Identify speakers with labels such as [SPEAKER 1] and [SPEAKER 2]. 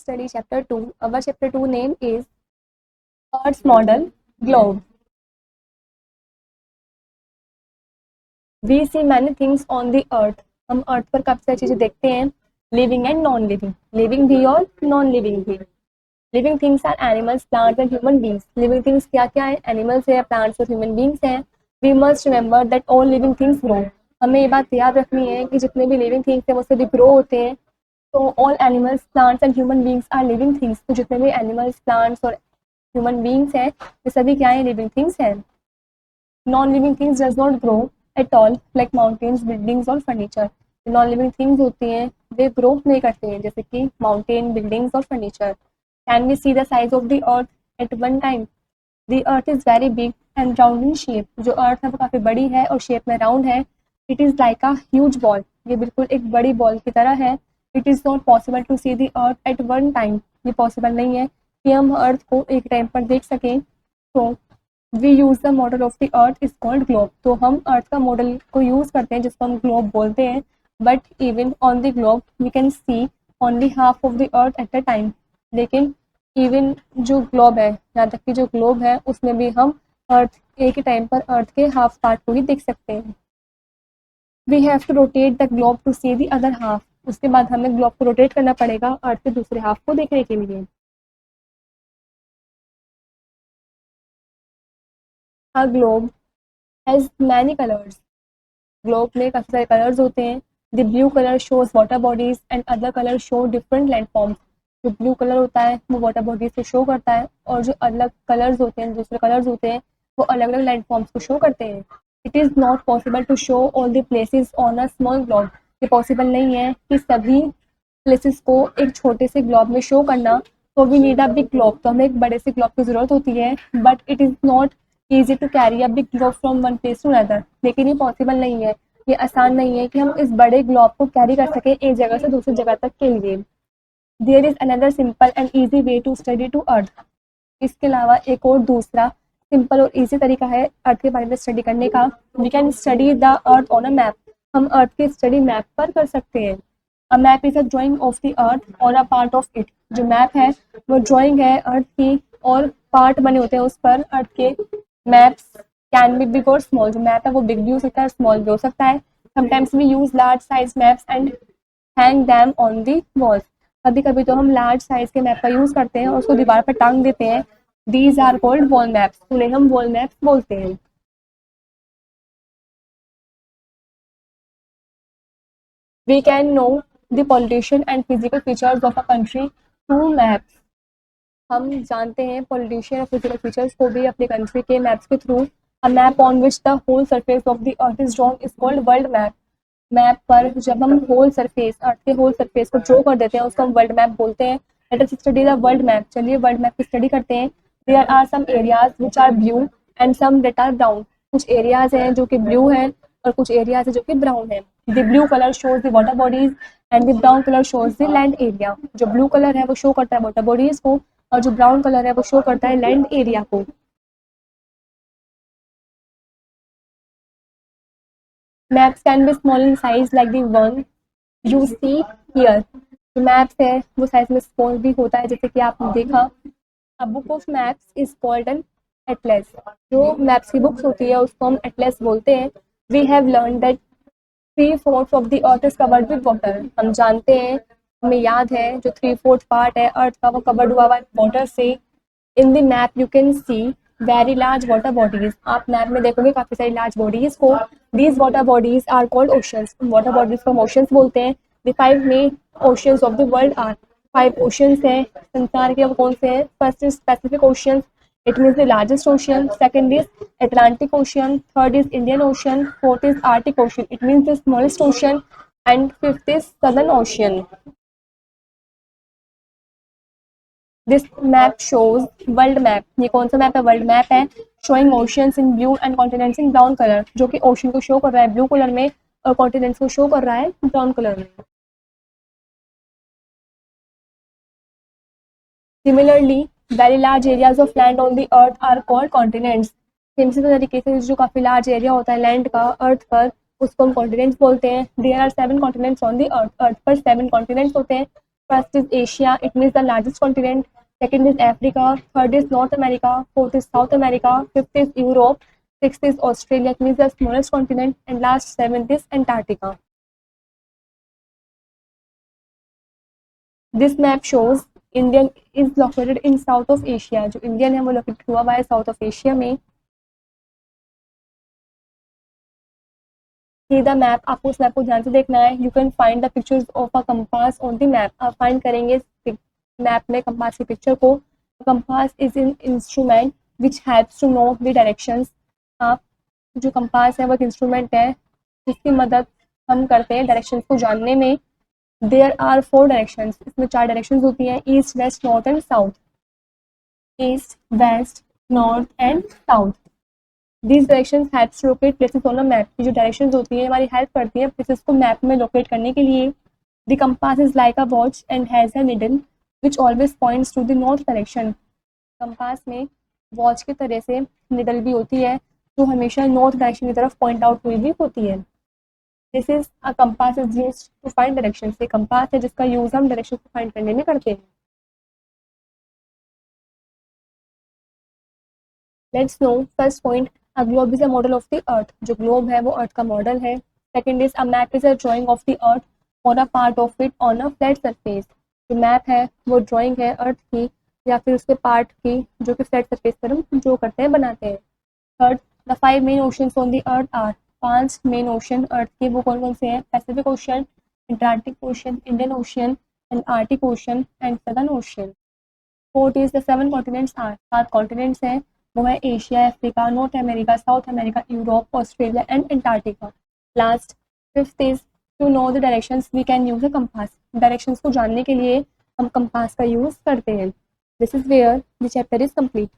[SPEAKER 1] study chapter 2. Our chapter 2 name is Earth's model globe. We see many things on the earth. हम अर्थ पर काफी सारी चीजें देखते हैं, living and non living, living भी और नॉन लिविंग भी. Living things are animals, plants and human beings. Living things क्या क्या है? एनिमल्स है, प्लांट्स और ह्यूमन बींग्स हैं. We must remember that all living things grow. हमें ये बात याद रखनी है कि जितने भी लिविंग थिंग्स हैं वो सभी ग्रो होते हैं. तो all animals, plants and human beings are living things. तो जितने भी एनिमल्स, प्लांट्स और ह्यूमन बींग्स हैं ये सभी क्या है? लिविंग थिंग्स हैं. Non living things does not grow at all like mountains, buildings और फर्नीचर. नॉन लिविंग थिंग्स होती हैं वे ग्रो नहीं करते हैं, जैसे कि माउंटेन, बिल्डिंग्स और furniture. Can we see the size of the earth at one time? The earth is very big and round in shape. जो अर्थ है वो काफ़ी बड़ी है और शेप में राउंड है. It is like a huge ball. ये बिल्कुल एक बड़ी बॉल की तरह है. It is not possible to see the earth at one time. ये पॉसिबल नहीं है कि हम अर्थ को एक टाइम पर देख सकें. तो we use the model of the earth is called globe. तो हम अर्थ का मॉडल को यूज़ करते हैं जिसको हम ग्लोब बोलते हैं. But even on the globe we can see only half of the earth at a time. लेकिन इवन जो ग्लोब है, यहाँ तक कि जो ग्लोब है उसमें भी हम अर्थ एक ही टाइम पर अर्थ के हाफ पार्ट को ही देख सकते हैं. We have to rotate the globe to see the other half. उसके बाद हमें ग्लोब को रोटेट करना पड़ेगा अर्थ के दूसरे हाफ को देखने के लिए. A globe has many colours. Globe में काफ़ी सारे कलर्स होते हैं. The blue colour shows water bodies and other colour show different landforms. जो ब्लू कलर होता है वो वाटर बॉडीज को शो करता है और जो अलग कलर्स होते हैं, दूसरे कलर्स होते हैं, वो अलग अलग लैंडफॉर्म्स को शो करते हैं. It is not possible to show all the places on a small globe. ये पॉसिबल नहीं है कि सभी प्लेसेस को एक छोटे से ग्लोब में शो करना. तो we need a big globe. तो हमें एक बड़े से ग्लोब की ज़रूरत होती है. But it is not easy to carry a big globe from one place to another. लेकिन ये पॉसिबल नहीं है, ये आसान नहीं है कि हम इस बड़े ग्लोब को कैरी कर सकें एक जगह से दूसरी जगह तक के लिए. There is another simple and easy way to study to earth. इसके अलावा एक और दूसरा सिंपल और ईजी तरीका है अर्थ के बारे में स्टडी करने का. We can study the earth on a map. हम अर्थ की स्टडी मैप पर कर सकते हैं. A map is a drawing of the earth और अ पार्ट ऑफ इट. जो मैप है वो ड्राइंग है अर्थ की और पार्ट बने होते हैं उस पर अर्थ के. मैप्स कैन बी बिग और स्मॉल. जो मैप है वो बिग भी हो सकता है, स्मॉल भी हो सकता है. Sometimes we use large size maps and hang them on the walls. कभी कभी तो हम लार्ज साइज के मैप का यूज करते हैं और उसको दीवार पर टांग देते हैं. These are called wall maps. उन्हें हम वॉल मैप्स बोलते हैं. We can know the politician and physical features of a country through maps. हम जानते हैं पॉलिटिशियन और फिजिकल फीचर्स को भी अपने कंट्री के मैप्स के through. A map on which the whole surface of the earth is drawn is called world map. Map पर जब हम होल सरफेस, अर्थ के होल सरफेस को ड्रॉ कर देते हैं उसको हम वर्ल्ड मैप बोलते हैं. Let us study the world map. चलिए वर्ल्ड मैप की स्टडी करते हैं. There are some areas which are blue and some that are brown. कुछ एरियाज हैं जो कि ब्लू हैं और कुछ एरियाज हैं जो कि ब्राउन है. The blue colour shows the water bodies and the brown colour shows the land area. जो ब्लू कलर है वो शो करता है वाटर बॉडीज को और जो ब्राउन कलर है वो शो करता है लैंड एरिया को. Maps can be small in size like the one you see here. जो मैप्स है वो साइज में स्मॉल भी होता है जैसे कि आपने देखा. A book of maps is called an atlas. जो मैप्स की बुक्स होती है उसको हम एटलस बोलते हैं. We have learn that 3/4 of the earth is covered with water. हम जानते हैं, हमें याद है जो 3/4 पार्ट है अर्थ का वो कवर्ड हुआ हुआ है वाटर से. In the map you can see very large water bodies. आप मैप में देखोगे काफी सारी लार्ज बॉडीज को. These water bodies are called oceans. Water bodies को हम ओशंस बोलते हैं. The 5 main oceans of the world are. 5 oceans हैं संसार के. वो कौन से हैं? First is Pacific Ocean. It means the largest ocean. Second is Atlantic Ocean. Third is Indian ocean. Fourth is Arctic ocean. It means the smallest ocean. And fifth is southern ocean. This map shows world map. ये कौन सा map है? World map है. Showing oceans in blue and continents in brown colour. जो कि ocean को show कर रहा है ब्लू कलर में और कॉन्टिनेंट्स को शो कर रहा है ब्राउन कलर में. Similarly very large areas of land on the earth are called continents. इसी तरीके से जो काफ़ी लार्ज एरिया होता है लैंड का अर्थ पर उसको हम कॉन्टिनेंट्स बोलते हैं. There are 7 continents on the earth. Earth पर 7 कॉन्टिनेंट्स होते हैं. First is Asia, it means the largest continent. Second is Africa. Third is North America. Fourth is South America. Fifth is Europe. Sixth is Australia, it means the smallest continent. And last, seventh is Antarctica. This map shows India is located in South of Asia. जो Indian है वो located हुआ हुआ है South of Asia में. See the map, आपको उस map को ध्यान से देखना है. You can find the pictures of a compass on the map. आप find करेंगे मैप में कंपास की पिक्चर को. Compass is an instrument which helps to know the directions. आप जो कंपास है वो एक इंस्ट्रूमेंट है जिसकी मदद हम करते हैं डायरेक्शंस को जानने में. देयर आर 4 डायरेक्शंस, इसमें 4 डायरेक्शंस होती हैं, east, west, north and south. East, west, north and south. These directions helps to locate places on a map. ये जो डायरेक्शंस होती हैं हमारी हेल्प करती हैं प्लेसेस को मैप में लोकेट करने के लिए. The compass is like a watch and has a needle which always points to the north direction. Compass में वॉच की तरह से निडल भी होती है जो हमेशा नॉर्थ डायरेक्शन की तरफ पॉइंट आउट हुई भी होती है. This is a compass is used to find direction. ये कंपास है जिसका यूज हम डायरेक्शन को फाइंड करने में करते हैं. Let's know first point, a globe is a model of the earth. जो ग्लोब है वो अर्थ का मॉडल है. Second is a map is a drawing of the earth और a part of it on a flat surface. जो map है वो drawing है अर्थ की या फिर उसके पार्ट की जो कि फ्लैट सरफेस पर हम जो करते हैं बनाते हैं. Third, the 5 main oceans on the earth are. 5 main ocean earth के वो कौन कौन से हैं? Pacific Ocean, Antarctic Ocean, Indian Ocean and Arctic Ocean and Southern Ocean. Fourth is the 7 continents are. 7 continents हैं वो है Asia, Africa, North America, South America, Europe, Australia and Antarctica. Last, fifth is to know the directions we can use a compass. Directions को जानने के लिए हम compass का use करते हैं. This is where the chapter is complete.